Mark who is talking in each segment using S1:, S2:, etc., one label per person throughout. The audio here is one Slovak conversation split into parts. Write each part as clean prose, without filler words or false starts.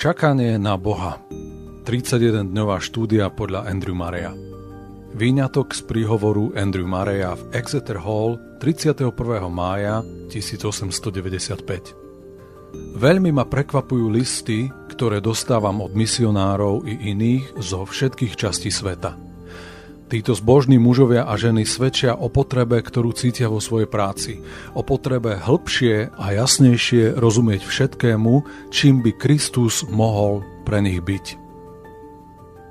S1: Čakanie na Boha. 31-dňová štúdia podľa Andrew Murraya. Výňatok z príhovoru Andrew Murraya v Exeter Hall 31. mája 1895. Veľmi ma prekvapujú listy, ktoré dostávam od misionárov i iných zo všetkých častí sveta. Títo zbožní mužovia a ženy svedčia o potrebe, ktorú cítia vo svojej práci. O potrebe hĺbšie a jasnejšie rozumieť všetkému, čím by Kristus mohol pre nich byť.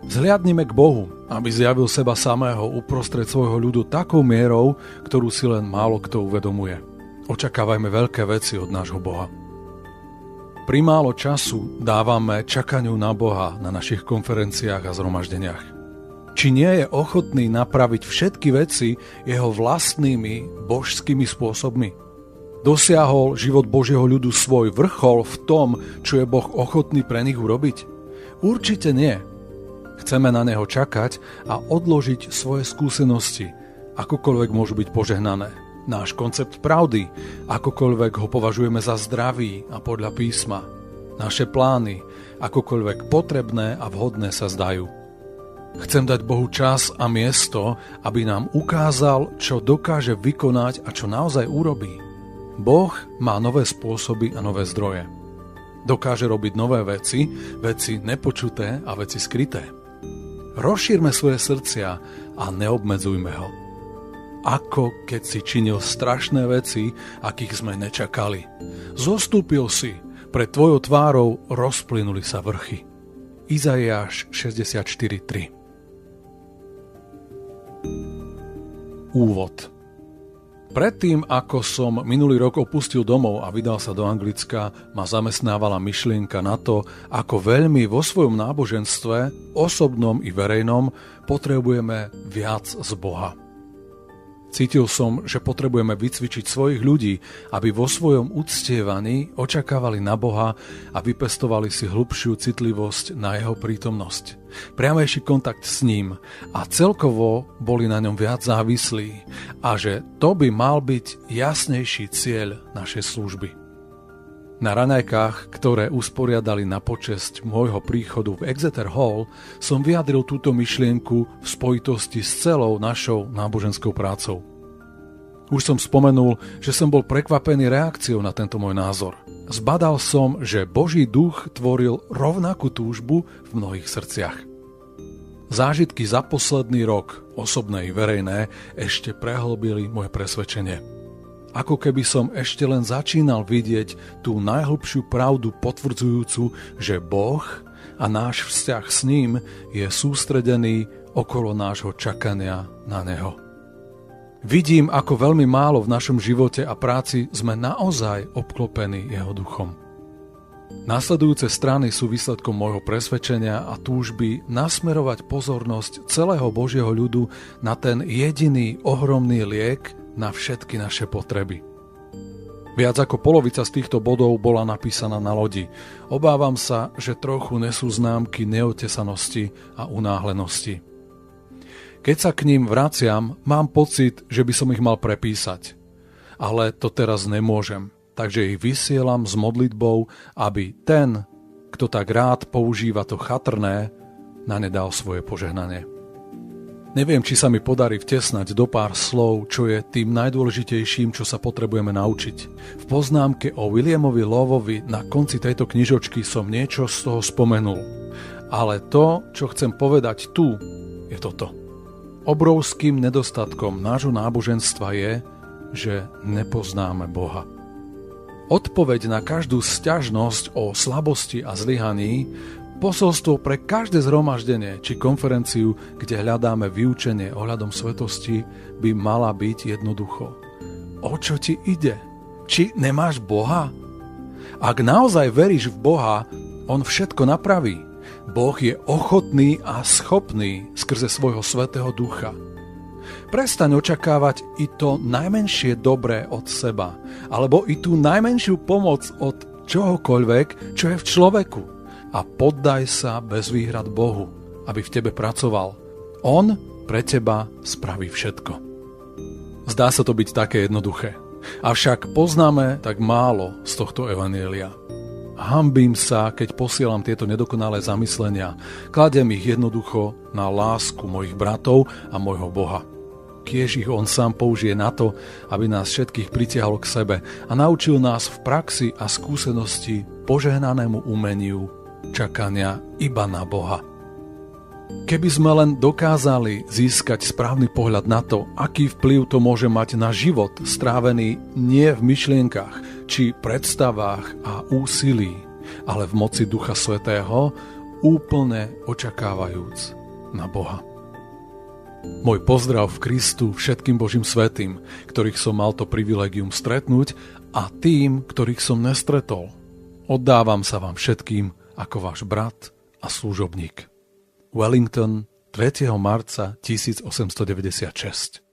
S1: Zhliadnime k Bohu, aby zjavil seba samého uprostred svojho ľudu takou mierou, ktorú si len málo kto uvedomuje. Očakávajme veľké veci od nášho Boha. Primálo času dávame čakaniu na Boha na našich konferenciách a zhromaždeniach. Či nie je ochotný napraviť všetky veci jeho vlastnými božskými spôsobmi? Dosiahol život Božieho ľudu svoj vrchol v tom, čo je Boh ochotný pre nich urobiť? Určite nie. Chceme na neho čakať a odložiť svoje skúsenosti, akokoľvek môžu byť požehnané. Náš koncept pravdy, akokoľvek ho považujeme za zdravý a podľa písma. Naše plány, akokoľvek potrebné a vhodné sa zdajú. Chcem dať Bohu čas a miesto, aby nám ukázal, čo dokáže vykonať a čo naozaj urobí. Boh má nové spôsoby a nové zdroje. Dokáže robiť nové veci, veci nepočuté a veci skryté. Rozšírme svoje srdcia a neobmedzujme ho. Ako keď si činil strašné veci, akých sme nečakali. Zostúpil si, pred tvojou tvárou rozplynuli sa vrchy. Izaiáš 64:3. Úvod. Predtým, ako som minulý rok opustil domov a vydal sa do Anglicka, ma zamestnávala myšlienka na to, ako veľmi vo svojom náboženstve, osobnom i verejnom, potrebujeme viac z Boha. Cítil som, že potrebujeme vycvičiť svojich ľudí, aby vo svojom uctievaní očakávali na Boha a vypestovali si hlbšiu citlivosť na jeho prítomnosť. Priamejší kontakt s ním a celkovo boli na ňom viac závislí a že to by mal byť jasnejší cieľ našej služby. Na raňajkách, ktoré usporiadali na počesť môjho príchodu v Exeter Hall, som vyjadril túto myšlienku v spojitosti s celou našou náboženskou prácou. Už som spomenul, že som bol prekvapený reakciou na tento môj názor. Zbadal som, že Boží duch tvoril rovnakú túžbu v mnohých srdciach. Zážitky za posledný rok, osobné i verejné, ešte prehlbili moje presvedčenie. Ako keby som ešte len začínal vidieť tú najhlbšiu pravdu potvrdzujúcu, že Boh a náš vzťah s ním je sústredený okolo nášho čakania na neho. Vidím, ako veľmi málo v našom živote a práci sme naozaj obklopení jeho duchom. Nasledujúce strany sú výsledkom môjho presvedčenia a túžby nasmerovať pozornosť celého Božieho ľudu na ten jediný ohromný liek na všetky naše potreby. Viac ako polovica z týchto bodov bola napísaná na lodi. Obávam sa, že trochu nesú známky neotesanosti a unáhlenosti. Keď sa k ním vraciam, mám pocit, že by som ich mal prepísať. Ale to teraz nemôžem, takže ich vysielam s modlitbou, aby ten, kto tak rád používa to chatrné, na ne dal svoje požehnanie. Neviem, či sa mi podarí vtesnať do pár slov, čo je tým najdôležitejším, čo sa potrebujeme naučiť. V poznámke o Williamovi Lowovi na konci tejto knižočky som niečo z toho spomenul. Ale to, čo chcem povedať tu, je toto. Obrovským nedostatkom nášho náboženstva je, že nepoznáme Boha. Odpoveď na každú sťažnosť o slabosti a zlyhaní, posolstvo pre každé zhromaždenie či konferenciu, kde hľadáme vyučenie ohľadom svetosti, by mala byť jednoducho. O čo ti ide? Či nemáš Boha? Ak naozaj veríš v Boha, on všetko napraví. Boh je ochotný a schopný skrze svojho svätého ducha. Prestaň očakávať i to najmenšie dobré od seba, alebo i tú najmenšiu pomoc od čohokoľvek, čo je v človeku. A poddaj sa bez výhrad Bohu, aby v tebe pracoval. On pre teba spraví všetko. Zdá sa to byť také jednoduché. Avšak poznáme tak málo z tohto evanjelia. Hanbím sa, keď posielam tieto nedokonalé zamyslenia. Kladiem ich jednoducho na lásku mojich bratov a môjho Boha. Kiež ich on sám použije na to, aby nás všetkých pritiahol k sebe a naučil nás v praxi a skúsenosti požehnanému umeniu čakania iba na Boha. Keby sme len dokázali získať správny pohľad na to, aký vplyv to môže mať na život strávený nie v myšlienkach či predstavách a úsilí, ale v moci Ducha Svätého, úplne očakávajúc na Boha. Môj pozdrav v Kristu všetkým Božím svätým, ktorých som mal to privilégium stretnúť, a tým, ktorých som nestretol. Oddávam sa vám všetkým ako váš brat a služobník. Wellington, 3. marca 1896.